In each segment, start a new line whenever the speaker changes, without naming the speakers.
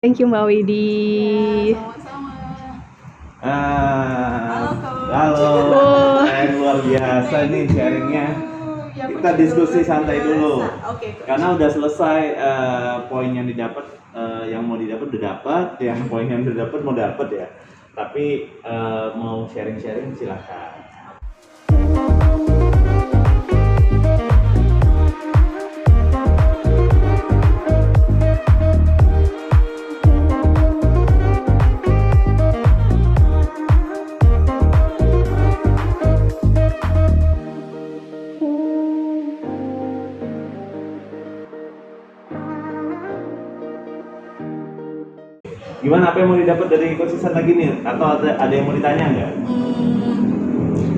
Thank you Mbak Widi.
Ya, sama-sama. Halo, Coach.
Halo,
Oh.
luar biasa nih sharingnya.
Ya,
Kita
Coach,
diskusi
luar
santai
biasa.
dulu.
Oke, Coach.
Karena udah selesai poin yang didapat, yang mau didapat udah dapat, yang poin yang udah dapat mau dapat ya. Tapi mau sharing-sharing silahkan. Gimana, apa yang mau didapat dari Coach Susan lagi nih? Atau ada yang mau ditanya nggak?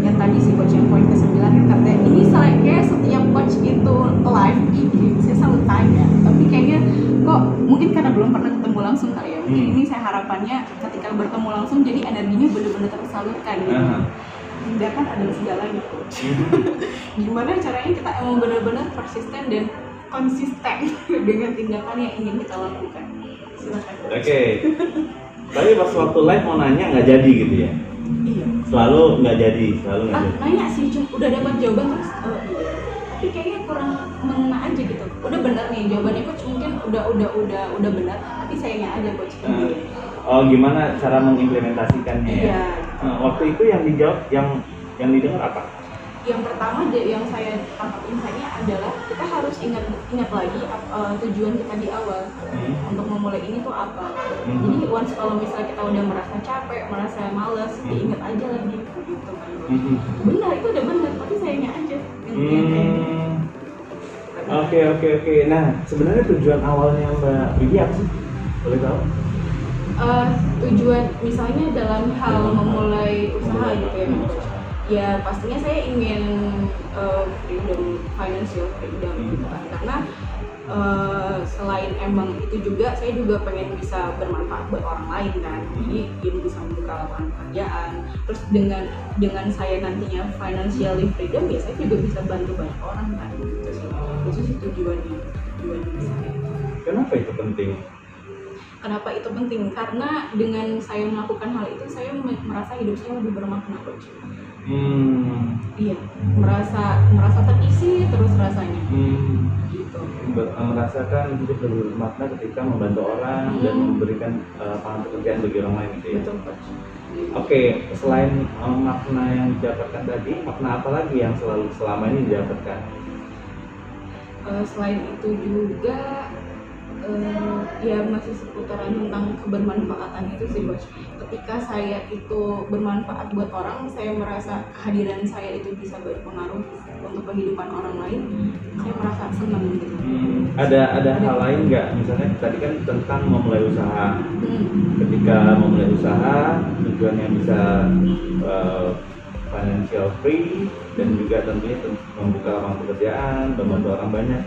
Yang tadi sih Coach, yang poin ke-9 kan katanya ini kayak setiap Coach itu live IG saya selalu tanya, tapi kayaknya kok mungkin karena belum pernah ketemu langsung kali ya. Mungkin ini saya harapannya ketika bertemu langsung jadi energinya benar-benar tersalurkan gitu. Tindakan adalah segalanya, Coach. Gimana caranya kita emang benar-benar persisten dan konsisten dengan tindakan yang ingin kita lakukan. Silakan, Coach.
Oke. Tapi pas waktu live mau nanya nggak jadi gitu ya?
Iya.
Selalu nggak jadi.
Nanya sih, udah dapat jawaban terus tapi kayaknya kurang mengena aja gitu. Udah benar nih jawabannya, Coach, mungkin udah benar, tapi sayangnya aja, Coach.
Oh, gimana cara mengimplementasikannya ya?
Iya.
Waktu itu yang dijawab, yang didengar apa?
Yang pertama yang saya tangkap insight-nya adalah kita harus ingat lagi tujuan kita di awal untuk memulai ini tuh apa. Jadi once kalau misalnya kita udah merasa capek, merasa malas, diingat aja lagi gitu kan. Benar, itu udah benar, tapi sayangnya aja.
Oke. Nah, sebenarnya tujuan awalnya Mbak Widi apa sih? Boleh tahu?
Tujuan misalnya dalam hal memulai usaha gitu ya, ya pastinya saya ingin financial freedom gitu kan, karena selain emang itu juga saya juga pengen bisa bermanfaat buat orang lain kan, jadi dia bisa membuka lapangan pekerjaan, terus dengan saya nantinya financially freedom ya saya juga bisa bantu banyak orang kan, gitu sih. Itu sih tujuannya saya.
Kenapa itu penting?
Kenapa itu penting? Karena dengan saya melakukan hal itu, saya merasa hidup saya lebih bermakna, Coach. Iya, merasa terisi terus rasanya. Gitu.
Merasakan hidup lebih bermakna ketika membantu orang dan memberikan lapangan pekerjaan bagi orang lain gitu ya.
Betul, Coach.
Oke, selain makna yang didapatkan tadi, makna apa lagi yang selama ini didapatkan?
Selain itu juga ya masih seputaran tentang kebermanfaatan itu sih, Coach. Ketika saya itu bermanfaat buat orang, saya merasa kehadiran saya itu bisa berpengaruh untuk kehidupan orang lain, saya merasa senang gitu.
Ada hal lain nggak? Misalnya tadi kan tentang memulai usaha. Ketika memulai usaha, tujuannya bisa financial free dan juga tentunya membuka lapangan pekerjaan, membantu orang banyak,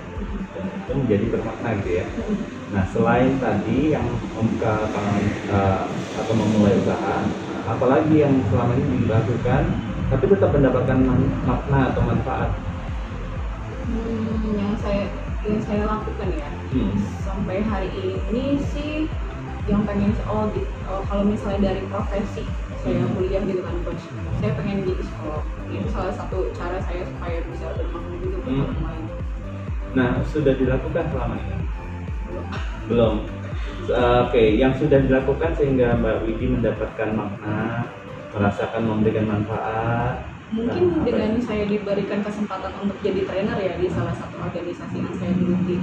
dan itu menjadi bermakna gitu ya. Nah, selain tadi yang membuka lapangan atau memulai usaha, apalagi yang selama ini dilakukan tapi tetap mendapatkan makna atau manfaat?
Yang saya lakukan ya sampai hari ini sih yang pengen kalau misalnya dari profesi saya kuliah gitu kan, Coach, saya pengen jadi psikolog. Itu salah satu cara saya supaya bisa bermakna juga buat orang lain.
Nah, sudah dilakukan selama ini? Belum. Oke, yang sudah dilakukan sehingga Mbak Widi mendapatkan makna, merasakan memberikan manfaat.
Mungkin dengan saya diberikan kesempatan untuk jadi trainer ya di salah satu organisasi yang saya geluti.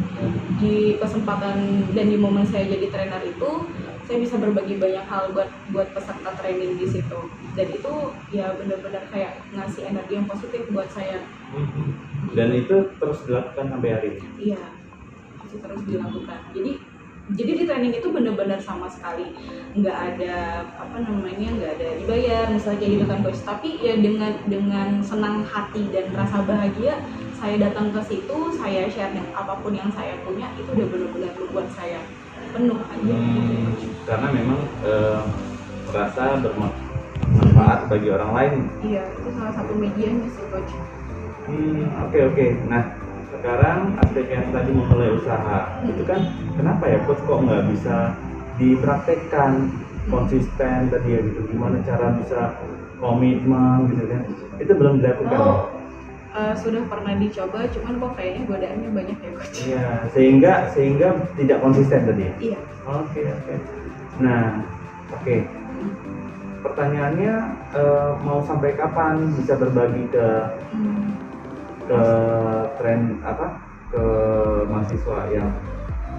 Di kesempatan dan di momen saya jadi trainer itu, saya bisa berbagi banyak hal buat peserta training di situ. Dan itu ya benar-benar kayak ngasih energi yang positif buat saya.
Dan itu terus dilakukan sampai hari ini?
Iya, masih terus dilakukan. Jadi di training itu benar-benar sama sekali nggak ada nggak ada dibayar misalnya kayak gitu kan, Coach. Tapi ya dengan senang hati dan rasa bahagia saya datang ke situ, saya share apapun yang saya punya, itu udah benar-benar membuat saya penuh aja.
Karena memang merasa bermanfaat bagi orang lain.
Iya, itu salah satu medianya sih, Coach.
Oke. Nah, sekarang aspek yang tadi memulai usaha itu kan kenapa ya Coach kok nggak bisa dipraktekkan konsisten tadi ya gitu, gimana cara bisa komitmen gitu kan, itu belum dilakukan.
Sudah pernah dicoba, cuman kok kayaknya godaannya banyak ya coach.
Iya, sehingga tidak konsisten tadi.
Iya.
Oke. Nah, oke. Pertanyaannya mau sampai kapan bisa berbagi ke tren apa ke mahasiswa yang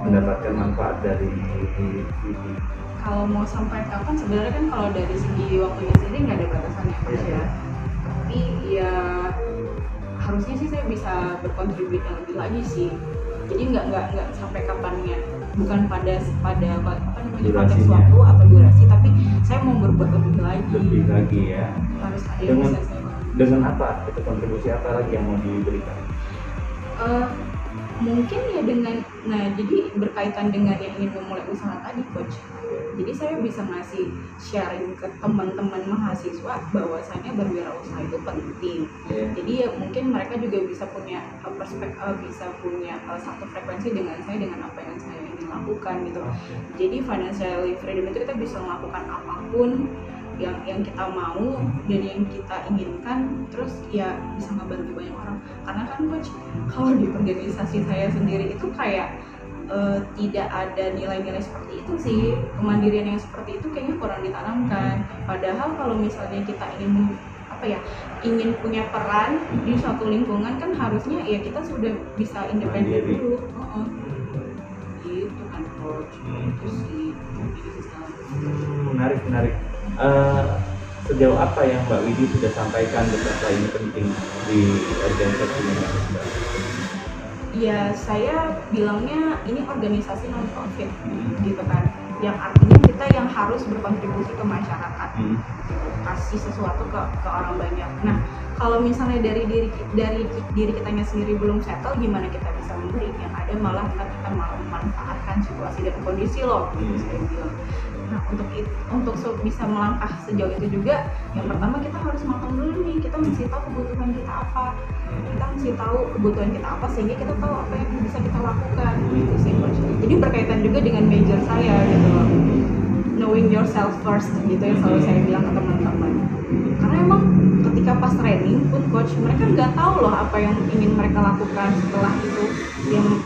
mendapatkan manfaat dari ini?
Kalau mau sampai kapan sebenarnya kan kalau dari segi waktunya sendiri nggak ada batasan ya coach ya. Tapi ya harusnya sih saya bisa berkontribusi lebih lagi sih. Jadi nggak sampai kapannya, bukan pada apa namanya konteks waktu atau durasi, tapi saya mau berbuat lebih lagi
ya.
Harus ada yang bisa saya
dengan apa itu, kontribusi apa lagi yang mau diberikan?
Mungkin ya dengan, nah jadi berkaitan dengan yang ingin memulai usaha tadi coach. Jadi saya bisa ngasih sharing ke teman-teman mahasiswa bahwasannya berwirausaha itu penting. Jadi ya mungkin mereka juga bisa punya perspektif, bisa punya satu frekuensi dengan saya, dengan apa yang saya ingin lakukan gitu. Jadi financial freedom itu kita bisa melakukan apapun yang kita mau dan yang kita inginkan, terus ya bisa ngebantu banyak orang. Karena kan coach, kalau di organisasi saya sendiri itu kayak tidak ada nilai-nilai seperti itu sih, kemandirian yang seperti itu kayaknya kurang ditanamkan. Padahal kalau misalnya kita ingin punya peran di suatu lingkungan, kan harusnya ya kita sudah bisa independen dulu. Gitu kan coach. Terus
menarik. Sejauh apa yang Mbak Widi sudah sampaikan betapa ini penting di organisasi ini?
Ya saya bilangnya ini organisasi non-profit gitu kan, yang artinya kita yang harus berkontribusi ke masyarakat, kasih sesuatu ke orang banyak. Nah kalau misalnya dari diri kitanya sendiri belum settle, gimana kita bisa memberi? Yang ada malah kita malah memanfaatkan situasi dan kondisi loh, gitu saya bilang. Nah untuk bisa melangkah sejauh itu juga, yang pertama kita harus matang dulu nih, kita mesti tahu kebutuhan kita apa, sehingga kita tahu apa yang bisa kita lakukan gitu sih coach. Jadi berkaitan juga dengan major saya gitu loh, knowing yourself first gitu yang selalu saya bilang ke teman-teman. Karena emang ketika pas training pun coach, mereka nggak tahu loh apa yang ingin mereka lakukan setelah itu,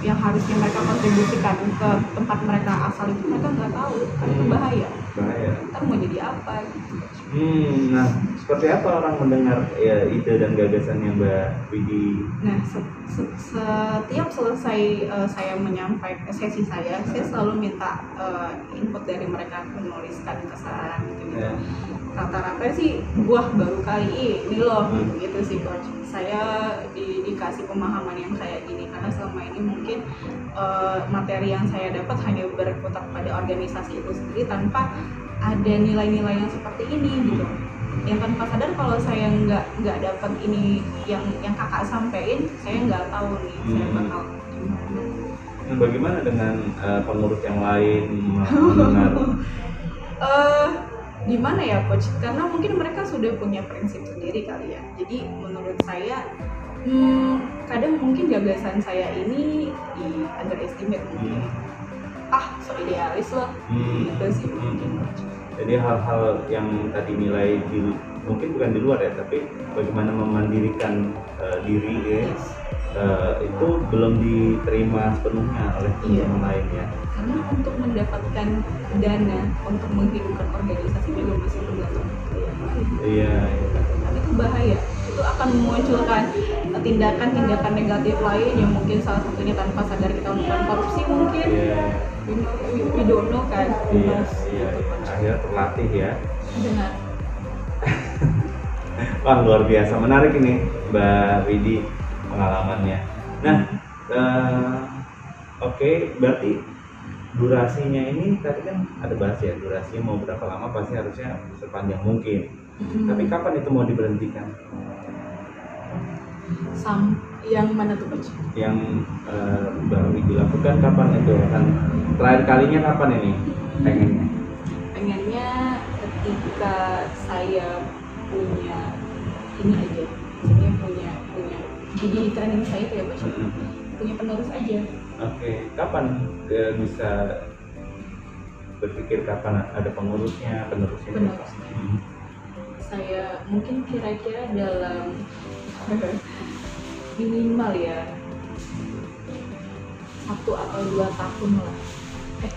yang harusnya mereka kontribusikan ke tempat mereka asal itu, mereka nggak tahu, kan itu bahaya. Ntar mau jadi apa gitu.
Nah seperti apa orang mendengar ya ide dan gagasannya Mbak Widi?
Nah setiap selesai saya menyampaikan sesi saya selalu minta input dari mereka, menuliskan kesan gitu. Rata-rata sih baru kali ini loh gitu sih coach. Saya dikasih pemahaman yang kayak gini karena selama ini mungkin materi yang saya dapat hanya berputar pada organisasi itu sendiri tanpa ada nilai-nilai yang seperti ini gitu. Yang tanpa sadar kalau saya nggak dapat ini yang kakak sampein, saya nggak tahu nih saya bakal gimana.
Nah, bagaimana dengan pengurus yang lain mendengar?
Gimana ya coach? Karena mungkin mereka sudah punya prinsip sendiri kali ya. Jadi menurut saya kadang mungkin gagasan saya ini di underestimate mungkin. So idealis loh. Gitu sih mungkin coach.
Jadi hal-hal yang tadi nilai mungkin bukan di luar ya, tapi bagaimana memandirikan diri ya, itu belum diterima sepenuhnya oleh teman-teman lain ya.
Karena untuk mendapatkan dana untuk menghidupkan organisasi juga masih bergantung.
Iya.
Tapi itu bahaya. Itu akan memunculkan tindakan-tindakan negatif lain yang mungkin salah satunya tanpa sadar kita melakukan korupsi mungkin. We don't know kan.
Iya. Akhirnya terlatih ya.
Benar.
Wah luar biasa, menarik ini Mbak Widi pengalamannya. Nah, oke, berarti durasinya ini tadi kan ada bahas ya, durasinya mau berapa lama, pasti harusnya sepanjang mungkin. Tapi kapan itu mau diberhentikan?
Yang mana tuh coach?
Yang Mbak Widi lakukan kapan itu? Kan terakhir kalinya kapan ini
pengennya ketika saya punya ini aja, saya punya jadi training saya itu ya coach, punya penerus aja.
Oke, kapan bisa berpikir kapan ada pengurusnya, penerusnya?
Penerusnya. Saya mungkin kira-kira dalam minimal ya 1 atau 2 tahun lah.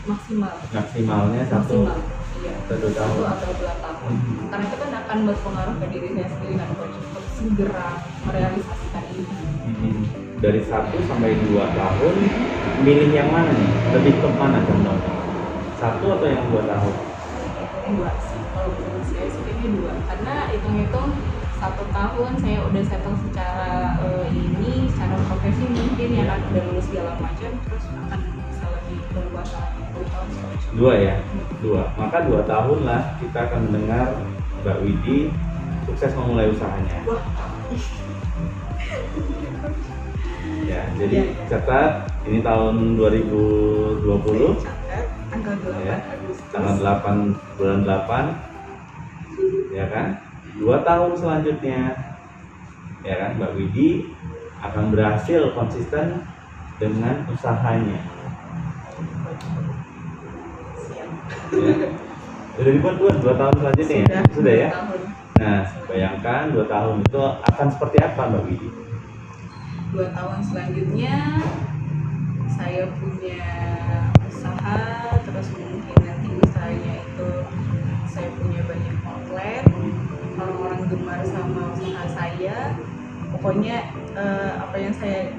Maksimal.
Maksimalnya
Maksimal. Iya.
1 tahun.
1 atau 2 tahun. Karena itu kan akan berpengaruh ke diri saya sendiri kan untuk segera merealisasikan ini.
Dari 1 sampai 2 tahun, milih yang mana nih? Lebih ke mana contohnya? 1 atau yang 2 tahun?
2 sih. Kalau menurut saya sih kayaknya 2. Karena hitung-hitung 1 tahun saya udah settle secara secara profesi mungkin ya kan, udah lulus segala macam, terus akan bisa lebih leluasa 2 tahun.
2 ya? 2. Maka 2 tahun lah kita akan mendengar Mbak Widi sukses memulai usahanya.
Wah.
Ya, jadi catat ini tahun 2020.
Catat tanggal 8
Ya,
Agustus.
tanggal 8 bulan 8, ya kan? 2 tahun selanjutnya, ya kan, Mbak Widi akan berhasil konsisten dengan usahanya.
Siap.
Ya. Udah dibuat 2 tahun selanjutnya ya? Sudah ya?
2 tahun.
Nah, bayangkan 2 tahun itu akan seperti apa Mbak Widi?
2 tahun selanjutnya saya punya usaha, terus mungkin nanti usahanya itu saya punya banyak outlet, orang-orang gemar sama usaha saya. Pokoknya apa yang saya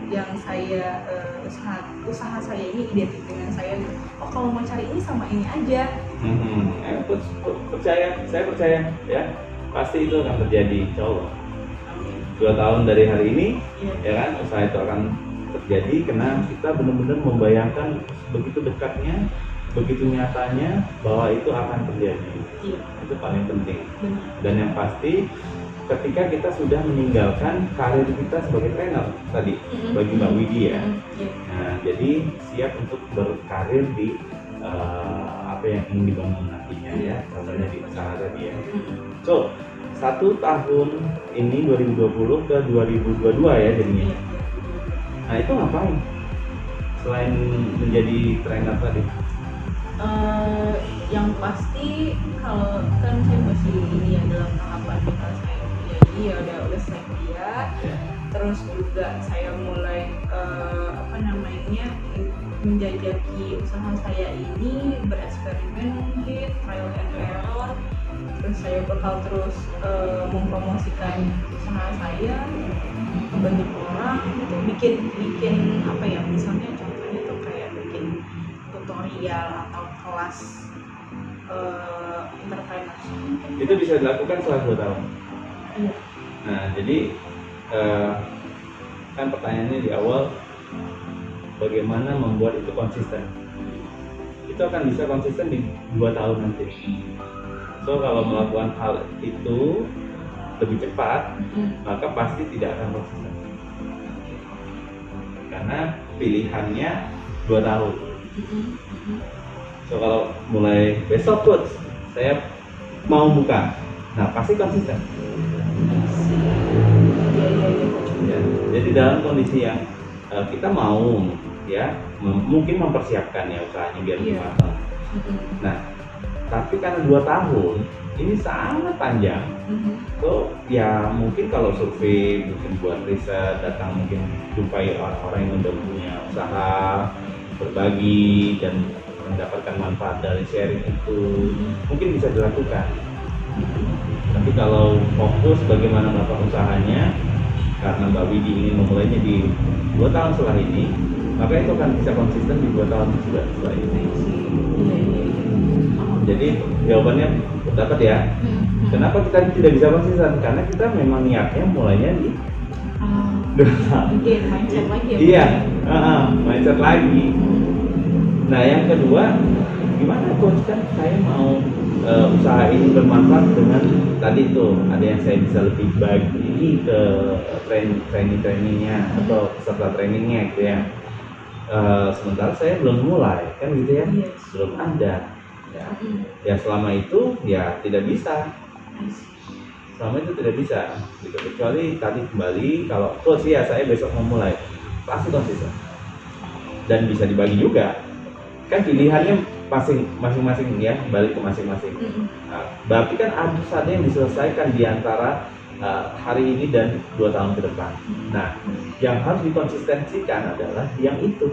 usaha saya ini identik dengan saya gitu. Oh, kalau mau cari ini sama ini aja.
Saya percaya ya, pasti itu akan terjadi, coba. 2 tahun dari hari ini, ya kan, usaha itu akan terjadi karena kita benar-benar membayangkan begitu dekatnya, begitu nyatanya bahwa itu akan terjadi.
Iya.
Itu paling penting.
Benar.
Dan yang pasti ketika kita sudah meninggalkan karir kita sebagai trainer tadi bagi Mbak Widi ya. Nah, jadi siap untuk berkarir di apa yang ingin dibangun nantinya ya, contohnya di usaha tadi ya. So, 1 tahun ini 2020 ke 2022 ya jadinya. Nah, itu ngapain? Selain menjadi trainer tadi?
Yang pasti kalau kan saya masih ini ya dalam tahapan saya kuliah, jadi ya udah selesai kuliah, terus juga saya mulai menjajaki usaha saya ini, bereksperimen mungkin, trial and error. Terus saya bakal terus mempromosikan usaha saya, membantu orang gitu, bikin apa ya, misalnya contohnya tuh kayak bikin tutorial atau kelas entrepreneurship.
Itu bisa dilakukan setelah 2 tahun.
Iya.
Nah, jadi kan pertanyaannya di awal, bagaimana membuat itu konsisten? Itu akan bisa konsisten di 2 tahun nanti. So, kalau melakukan hal itu lebih cepat, maka pasti tidak akan konsisten. Karena pilihannya 2 tahun. So, kalau mulai besok coach, saya mau buka, nah pasti konsisten. Ya, jadi dalam kondisi yang kita mau ya mungkin mempersiapkan ya usahanya biar lebih matang. Nah, tapi karena 2 tahun ini sangat panjang, so ya mungkin kalau survei, mungkin buat riset, datang mungkin jumpai orang-orang yang udah punya usaha, berbagi dan mendapatkan manfaat dari sharing itu mungkin bisa dilakukan. Tapi kalau fokus bagaimana melakukan usahanya, karena Mbak Widi ingin memulainya di 2 tahun setelah ini, maka itu akan bisa konsisten di 2 tahun setelah ini. Jadi jawabannya dapat ya. Kenapa kita tidak bisa konsisten? Karena kita memang niatnya mulainya di 2 tahun.
Mindset lagi ya.
Iya, mindset lagi. Nah, yang kedua, gimana coach, kan saya mau usaha ini bermanfaat dengan tadi tuh ada yang saya bisa lebih bagi ke trainingnya atau peserta trainingnya gitu ya. Sementara saya belum mulai kan gitu ya, belum ada. Ya selama itu ya tidak bisa. Selama itu tidak bisa. Gitu. Kecuali tadi kembali kalau coach ya saya besok mau mulai, pasti konsisten dan bisa dibagi juga. Kan pilihannya masing-masing ya, balik ke masing-masing. Nah, berarti kan ada sesuatu yang diselesaikan di antara hari ini dan 2 tahun ke depan. Nah, yang harus dikonsistensikan adalah yang itu.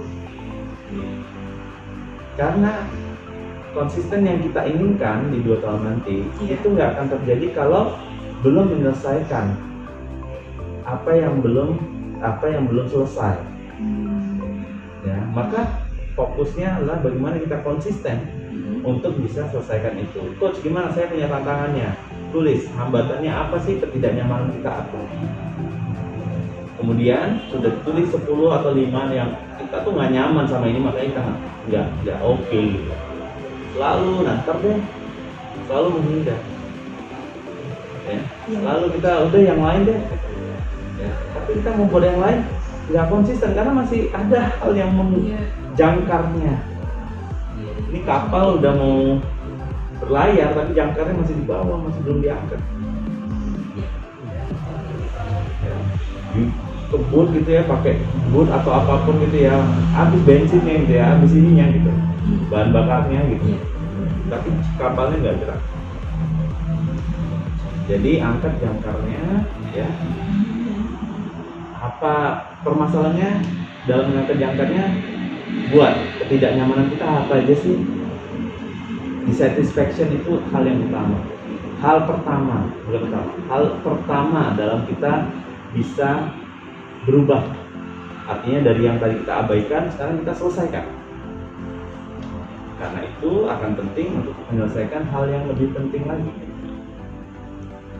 Karena konsisten yang kita inginkan di 2 tahun nanti itu nggak akan terjadi kalau belum menyelesaikan apa yang belum selesai. Ya, maka fokusnya adalah bagaimana kita konsisten untuk bisa selesaikan itu. Coach, gimana? Saya punya tantangannya. Tulis hambatannya apa sih, ketidaknyamanan kita apa. Kemudian sudah tulis 10 atau 5 yang kita tuh nggak nyaman sama ini, makanya kita nggak oke gitu. Selalu selalu menghindar. Ya. Lalu kita udah yang lain deh. Ya. Tapi kita mau buat yang lain nggak konsisten karena masih ada hal yang jangkarnya. Ini kapal udah mau berlayar tapi jangkarnya masih di bawah, masih belum diangkat. Ya. Di kebun gitu ya, pakai boot atau apapun gitu ya, habis bensinnya gitu ya, habis ininya gitu, bahan bakarnya gitu. Tapi kapalnya nggak gerak. Jadi angkat jangkarnya ya. Apa permasalahannya dalam mengangkat jangkarnya? Buat ketidaknyamanan kita apa aja sih? Dissatisfaction itu hal yang utama. Hal pertama dalam kita bisa berubah. Artinya dari yang tadi kita abaikan, sekarang kita selesaikan. Karena itu akan penting untuk menyelesaikan hal yang lebih penting lagi.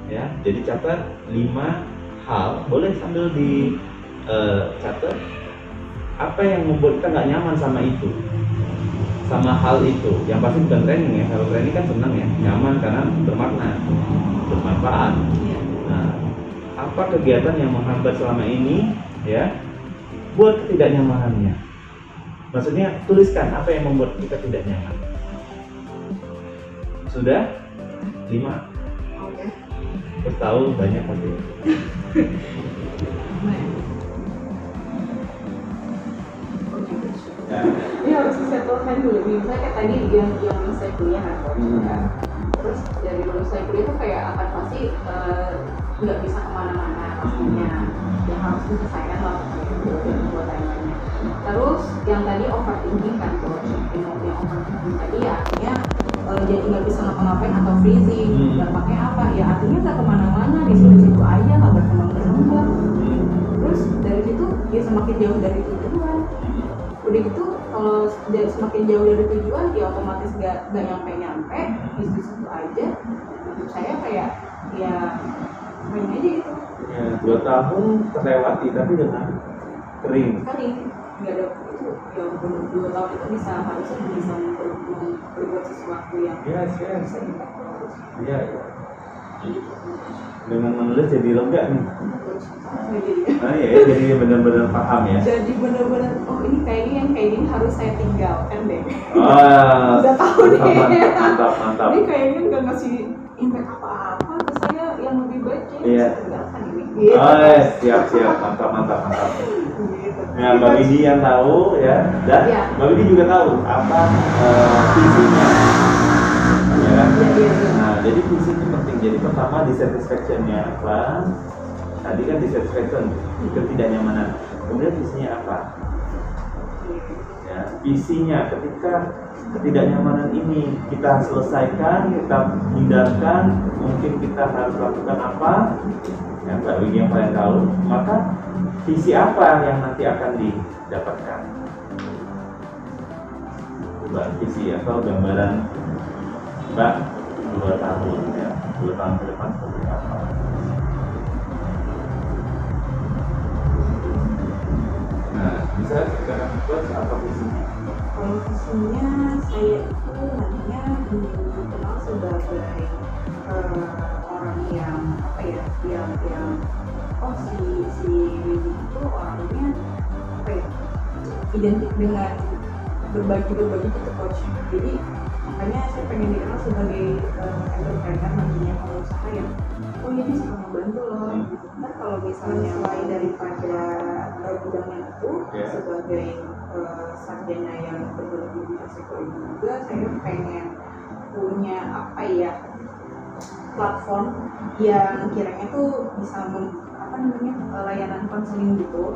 Ya, jadi catat 5 hal, boleh sambil dicatat apa yang membuat kita nggak nyaman sama itu, sama hal itu. Yang pasti bukan training ya, kalau training kan senang ya, nyaman karena bermakna, bermanfaat. Nah, apa kegiatan yang menghambat selama ini ya, buat ketidaknyamanannya. Maksudnya tuliskan apa yang membuat kita tidak nyaman. Sudah 5. Terus tahu banyak pasti.
Ini harus disetelkan dulu. Misalnya kayak tadi yang selesai kuliah kan. Terus dari selesai kuliah tuh kayak akan pasti nggak bisa kemana-mana pastinya. Yang harus diselesaikan lah buat lainnya. Terus yang tadi overthinking kan, yang overthinking tadi ya artinya jadi nggak bisa ngapa-ngapain atau freezing. Dampaknya apa? Ya artinya nggak kemana-mana, di situ aja, nggak berkembang. Terus dari situ dia semakin jauh dari tujuan. Udah gitu kalau semakin jauh dari tujuan dia otomatis nggak nyampe di situ aja. Menurut saya kayak ya main aja gitu.
Ya, 2 tahun terlewati tapi dengan kering.
Nggak ada itu yang 2 tahun itu harusnya bisa berbuat sesuatu yang bisa dipakai.
Iya. Dengan menulis jadi lega nih. Jadi benar-benar paham ya.
Jadi benar-benar ini kayak gini harus saya tinggalkan deh.
Udah
tahu deh.
Mantap.
Ini kayaknya nggak ngasih impact apa-apa ke saya yang lebih baik
Iya.
saya tinggalkan ini. Gitu.
Siap. Mantap.
Gitu.
Nah, Mbak Widi yang tahu ya, dan Mbak Widi juga tahu apa visinya. Ya. Nah, jadi visi itu penting. Jadi pertama dissatisfaction-nya apa? Tadi kan dissatisfaction, ketidaknyamanan. Kemudian visinya apa? Ya, visinya ketika ketidaknyamanan ini kita selesaikan, kita hindarkan, mungkin kita harus lakukan apa? Ya, Mbak Widi yang paling tahu. Maka visi apa yang nanti akan didapatkan? Coba visi atau gambaran Mbak 2 tahun ya, 2 tahun ke depan seperti apa? Nah, bisa sekarang coach apa visinya?
Kalau visinya saya itu nantinya dikenal sebagai orang yang apa ya, yang si Widy itu orangnya apa ya, identik dengan berbagi gitu coach. Jadi makanya saya pengen dikenal sebagai entrepreneur nantinya, pengusaha yang ini suka membantu loh gitu. Ntar kalau misalnya selain daripada bidangnya itu sebagai sarjana yang bergerak di bidang psikologi juga, saya pengen punya apa ya, platform yang kiranya tuh bisa layanan konseling gitu.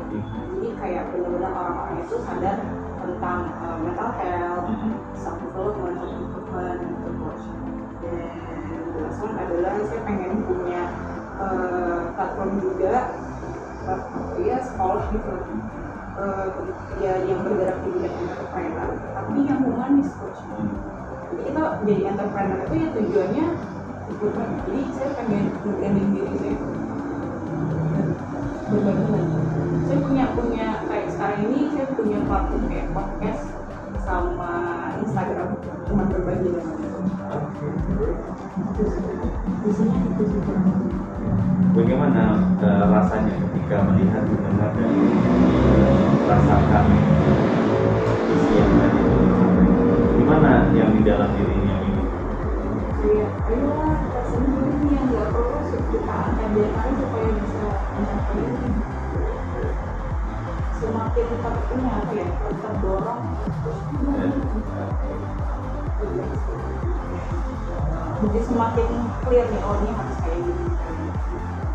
Jadi kayak benar-benar orang-orang itu sadar tentang mental health, self development, gitu coach. Dan belasan adalah saya pengen punya platform juga, sekolah gitu, ya yang bergerak di bidang entrepreneur, tapi yang humanis coach. Jadi kita jadi entrepreneur itu ya tujuannya berubah. Jadi saya pengen branding diri saya berbagi lagi. Saya punya kayak sekarang ini saya punya platform kayak podcast sama Instagram, cuma berbagi dengan isinya itu sih.
Bagaimana rasanya ketika melihat, mendengar, dan merasakan isi yang tadi disampaikan? Gimana yang di dalam dirinya ini?
Kayak, ayolah kita sendiri yang nggak perlu kita ambil aja supaya bisa mencapai ini. Semakin terpunya apa ya, terdorong jadi semakin clear nih, oh ini harus kayak gini.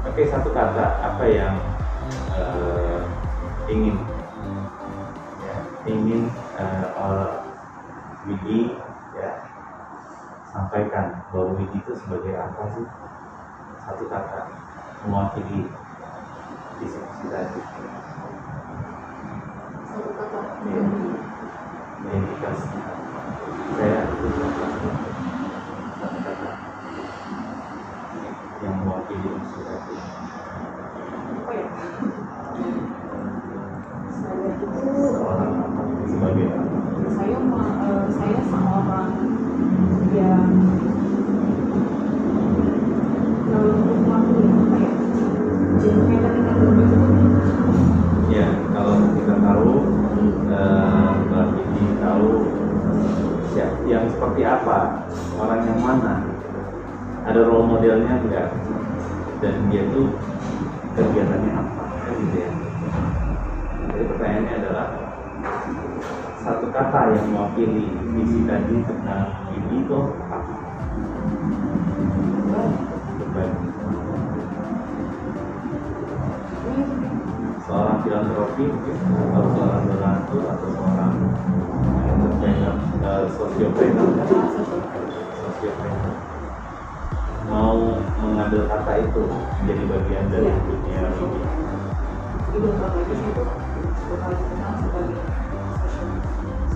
Oke, satu kata apa yang ingin Widi ya sampaikan, bahwa Widi itu sebagai apa sih? Satu kata mewakili diskusi tadi.
Satu kata
identitas saya itu satu kata yang mewakili unsur tadi.
apa ya? Saya itu
Seorang apa? Sebagai apa?
saya seorang yang mewakili apa ya? Gentleman dengan berbeda.
Ya, kalau kita tahu, Mbak Vicky tahu yang seperti apa, orang yang mana, ada role modelnya enggak, dan dia tuh kegiatannya apa, kan gitu ya. Jadi pertanyaannya adalah satu kata yang mewakili misi tadi tentang ini itu apa? Berbagi. Seorang filantropi mungkin, atau seorang donatur, atau seorang entrepreneur, sosiopreneur, mau mengambil kata itu menjadi bagian dari hidupnya ini.
Jadi beberapa lagi saya itu bakal dikenal sebagai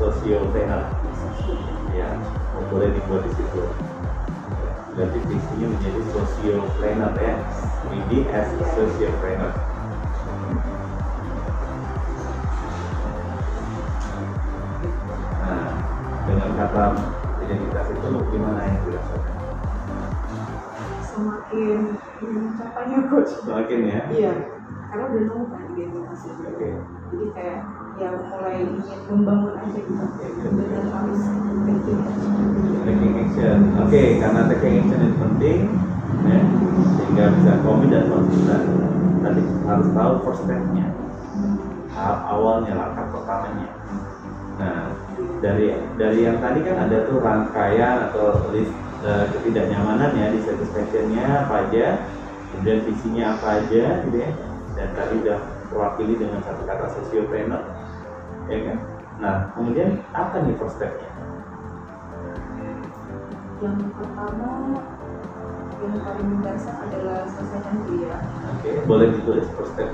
Sosiopreneur, ya, boleh dibuat di situ. Dan divisinya menjadi sosiopreneur ya, Widi as sosiopreneur. Nah, dengan kata identitas itu gimana yang dirasakan?
semakin mencapainya coach.
Semakin ya?
Iya, karena udah nemu kan identitas itu.
Oke.
Jadi kayak ya mulai ingin membangun aja gitu. Benar harus
Taking action. Oke, karena taking action itu penting, ya, sehingga bisa komit dan konsisten. Tadi harus tahu first step-nya, awalnya, langkah pertamanya. Nah, dari yang tadi kan ada tuh rangkaian atau list ketidaknyamanan ya, dissatisfaction-nya apa aja, kemudian visinya apa aja, gitu ya. Dan tadi udah terwakili dengan satu kata sosiopreneur, ya kan? Nah, kemudian apa nih first step-nya?
yang pertama yang paling mendasar adalah selesaikan kuliah.
Oke, boleh ditulis first step.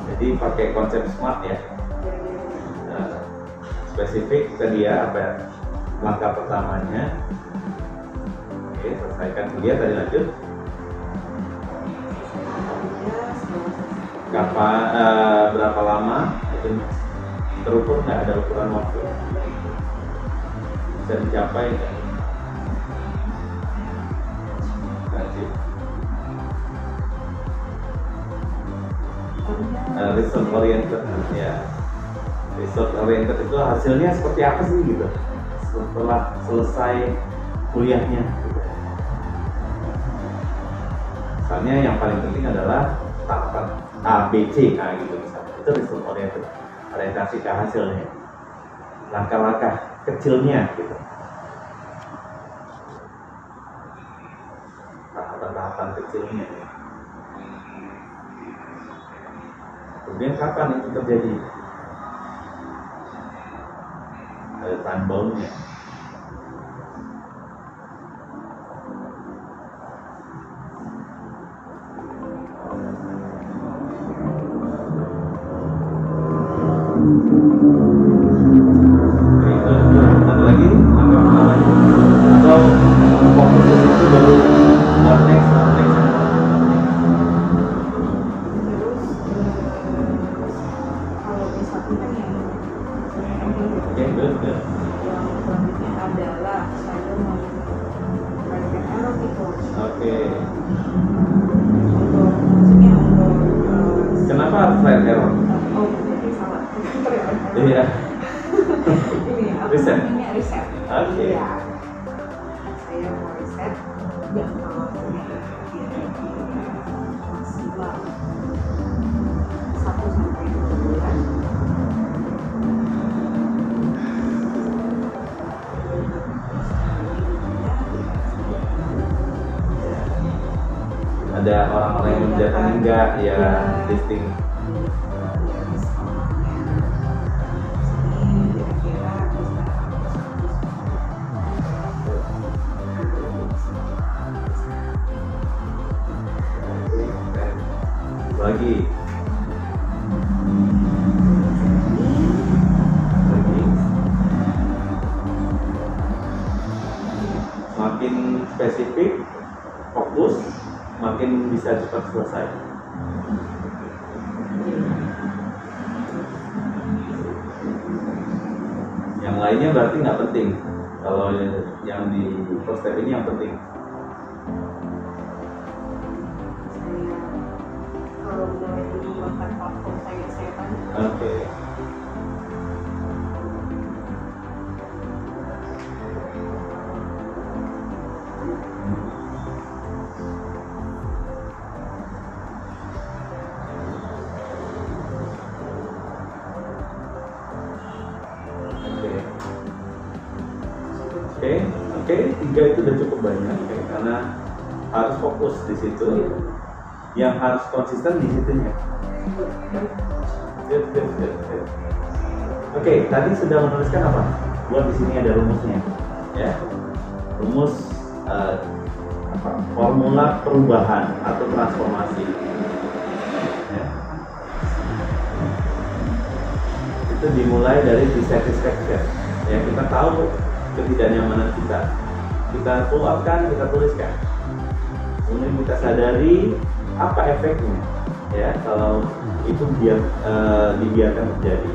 Jadi pakai konsep SMART ya. Spesifik tadi ya, apa langkah pertamanya. Oke, selesaikan kuliah, tadi lanjut. Kapan, berapa lama itu terukur nggak, ada ukuran waktu, bisa dicapai nggak? Result oriented ya. Result oriented itu hasilnya seperti apa sih gitu setelah selesai kuliahnya gitu. Misalnya yang paling penting adalah tahapan A, B, C, gitu misalnya. Itu result oriented, orientasi ke hasilnya, langkah-langkah kecilnya gitu, tahapan-tahapan kecilnya. Kemudian kapan itu terjadi? Ada time bound-nya. Ada lagi langkah pertamanya atau fokus ke situ baru next.
Kalau misalkan kan yang
Oke, good.
yang selanjutnya adalah saya mau berikan error gitu.
Oke.
Untuk maksudnya untuk
Kenapa harus trial error?
oh berarti salah.
Iya.
Ini apa
Riset.
namanya riset.
Oke.
Iya. Saya mau riset jangka waktunya kira-kira maksimal 1 sampai 2 bulan.
Ada orang-orang yang mendatangi enggak ya listing. Lagi. Makin spesifik, fokus, makin bisa cepat selesai. Yang lainnya berarti nggak penting. Kalau yang di first step ini yang penting.
Kalau mulai menggunakan platform saya tadi.
Oke. Oke, 3 itu udah cukup banyak ya, karena harus fokus di situ, yang harus konsisten di situnya. Good. Oke, tadi sudah menuliskan apa? Buat di sini ada rumusnya, ya. Rumus formula perubahan atau transformasi. Ya. Itu dimulai dari dissatisfaction. Ya, kita tahu ketidaknyamanan kita keluarkan, kita tuliskan. Kemudian kita sadari apa efeknya, ya kalau itu dibiarkan terjadi,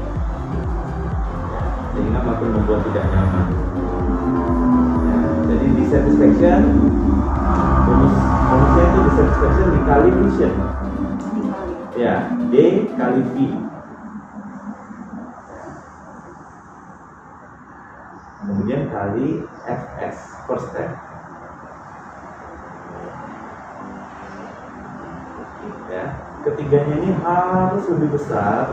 sehingga makin membuat tidak nyaman. Ya, jadi dissatisfaction, rumusnya itu dissatisfaction dikali vision, ya D kali V. Kemudian kali FS, first step. Ya, ketiganya ini harus lebih besar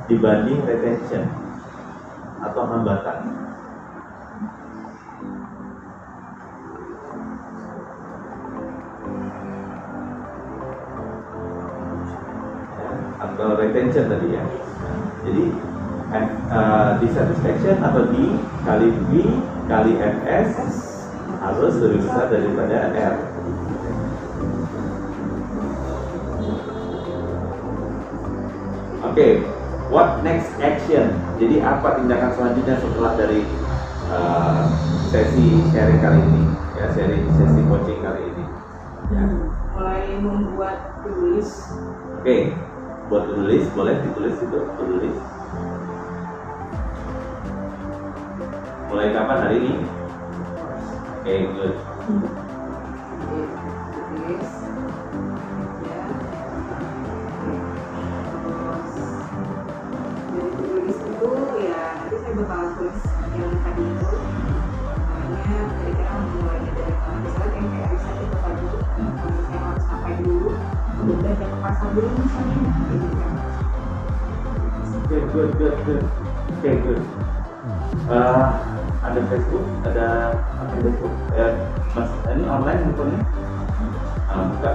dibanding retention atau hambatan. Ya, atau retention tadi ya. Jadi dissatisfaction atau D kali V kali FS harus lebih besar daripada R. Oke, what next action? Jadi apa tindakan selanjutnya setelah dari sesi sharing kali ini, ya sesi coaching kali ini? Ya.
Mulai membuat to-do list.
Oke, buat to-do list boleh ditulis itu to-do list. Mulai kapan hari ini? Oke, good.
Tulis. Ya. Terus dari tulis itu ya nanti saya bakal tulis yang tadi itu. Namanya kira-kira mulainya dari mana? Misalnya kayak riset itu tadi, saya harus ngapain dulu, udah belum misalnya
Good. Oke, good. Ada Facebook, ada akun Facebook. Mas, ini online handphonenya. Buka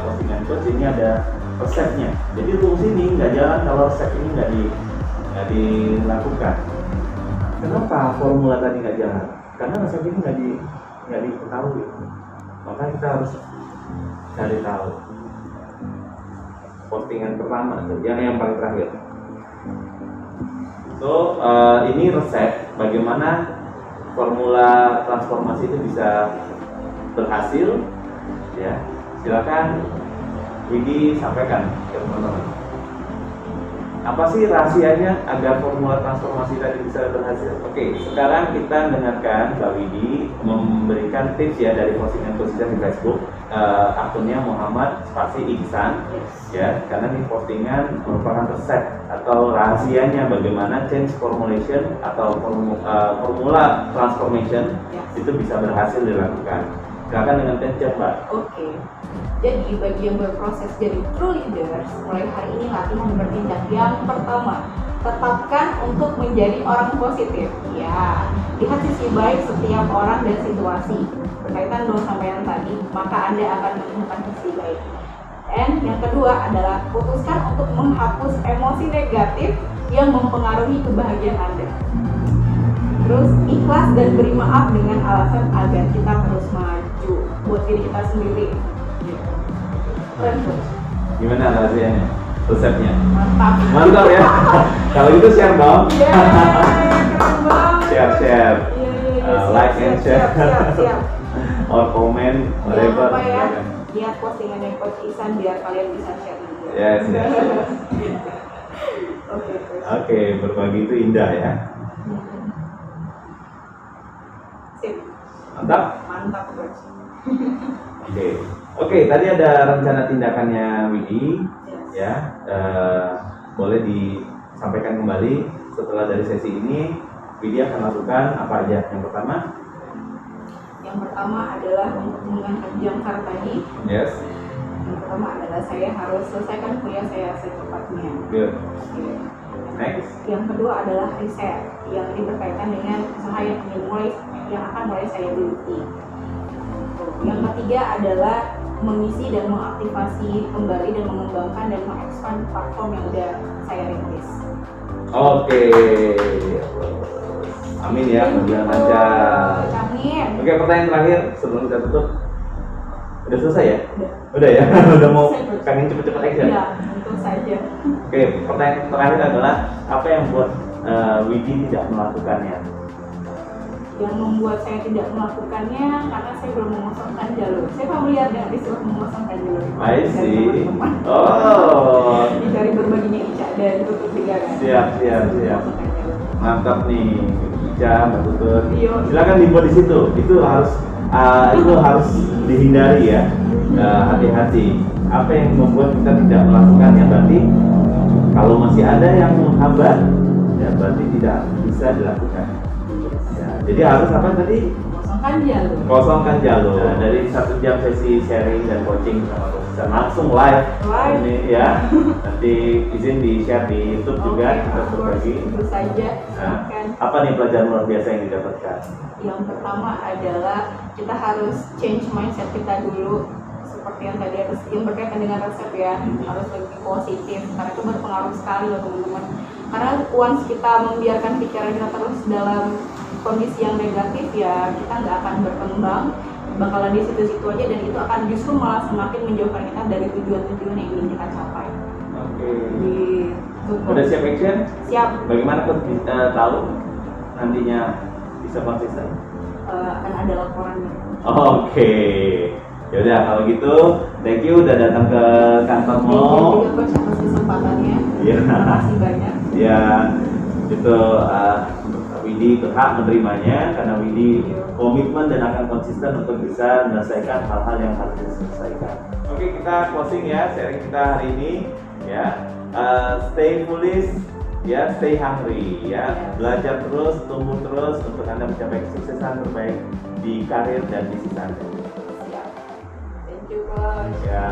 postingan coach, ini ada resepnya. Jadi rules ini nggak jalan kalau resep ini nggak dilakukan. Kenapa formula tadi nggak jalan? Karena resep ini nggak diketahui. Maka kita harus cari tahu. Postingan pertama tuh, yang paling terakhir. So, ini resep bagaimana formula transformasi itu bisa berhasil. Ya, silakan Widi sampaikan ke teman-teman. Apa sih rahasianya agar formula transformasi tadi bisa berhasil? Oke, sekarang kita dengarkan Mbak Widi memberikan tips ya dari postingan konsisten di Facebook. Akunnya Muhammad Spasi Ihsan, ya, karena ini postingan merupakan resep atau rahasianya bagaimana change formulation atau formula transformation itu bisa berhasil dilakukan. Silakan dengan tips Mbak.
Oke. Jadi bagi yang berproses jadi true leaders, mulai hari ini latihan bertindak. Yang pertama, tetapkan untuk menjadi orang positif. Ya, lihat sisi baik setiap orang dan situasi. Berkaitan dengan sampaian tadi, maka Anda akan menemukan sisi baik. And yang kedua adalah putuskan untuk menghapus emosi negatif yang mempengaruhi kebahagiaan Anda. Terus ikhlas dan beri maaf dengan alasan agar kita terus maju buat diri kita sendiri.
Gimana rahasianya? Resepnya?
Mantap
Ya. Kalau itu share dong.
keren banget.
Share. Like and share.
Siap.
Or comment, whatever.
Jangan lupa ya, lihat postingannya Coach Ihsan biar kalian bisa share juga.
Yes.
Oke.
Oke, berbagi itu indah ya.
Sip.
Mantap.
Coach.
Oke, tadi ada rencana tindakannya Widi, ya. Boleh disampaikan kembali setelah dari sesi ini. Widi akan lakukan apa aja?
Yang pertama adalah untuk mengangkat jangkar tadi.
Yes.
Yang pertama adalah saya harus selesaikan kuliah saya secepatnya.
Good.
Oke.
Next.
Yang kedua adalah riset yang ini berkaitan dengan usaha yang akan mulai saya geluti. Yang ketiga adalah mengisi dan mengaktifasi kembali dan mengembangkan dan mengekspand platform yang udah saya rintis.
Oke. Amin ya, mudah-mudahan lancar.
Amin.
Oke, pertanyaan terakhir sebelum kita tutup. Udah selesai ya?
Udah
ya? Udah mau pengen cepet-cepet action?
Ya, tentu saja.
Oke, pertanyaan terakhir adalah apa yang membuat Widi tidak melakukannya?
Yang membuat saya tidak melakukannya karena saya belum mengosongkan jalur. Saya familiar dengan istilah mengosongkan jalur.
I see.
Teman-teman.
Oh.
Ini dari berbaginya Ica dan Tutut juga kan.
Siap.
Mengosongkan jalur.
Mantap nih, Ica, Mbak Tutut.
Iya.
Silakan dibuat di situ. Itu harus dihindari ya. Hati-hati. Apa yang membuat kita tidak melakukannya berarti kalau masih ada yang menghambat, ya berarti tidak bisa dilakukan. Ya, jadi harus apa tadi? Kosongkan jalur. Nah, dari 1 jam sesi sharing dan coaching sama Coach Ihsan langsung live. Ini ya. Nanti izin di share di YouTube juga kita berbagi.
Tentu saja.
Nah, apa nih pelajaran luar biasa yang didapatkan?
Yang pertama adalah kita harus change mindset kita dulu, seperti yang tadi yang berkaitan dengan resep ya, harus lebih positif karena itu berpengaruh sekali loh teman-teman. Karena once kita membiarkan pikiran kita terus dalam kondisi yang negatif ya kita nggak akan berkembang, bakalan di situ-situ aja dan itu akan justru malah semakin menjauhkan kita dari tujuan-tujuan yang ingin kita capai.
Oke.
Gitu.
Udah siap action?
Siap.
Bagaimana Coach tahu nantinya bisa konsisten?
Akan ada laporannya.
Oke. Yaudah kalau gitu, thank you udah datang ke kantor
Thank you
Mall.
juga Coach atas kesempatannya.
Iya.
Terima kasih banyak.
Ya, itu Widi berhak menerimanya karena Widi komitmen dan akan konsisten untuk bisa menyelesaikan hal-hal yang harus diselesaikan. Oke, kita closing ya sharing kita hari ini ya. Stay foolish ya, stay hungry ya. Belajar terus, tumbuh terus untuk Anda mencapai kesuksesan terbaik di karir dan bisnis Anda.
Siap. Thank you Coach.
Ya.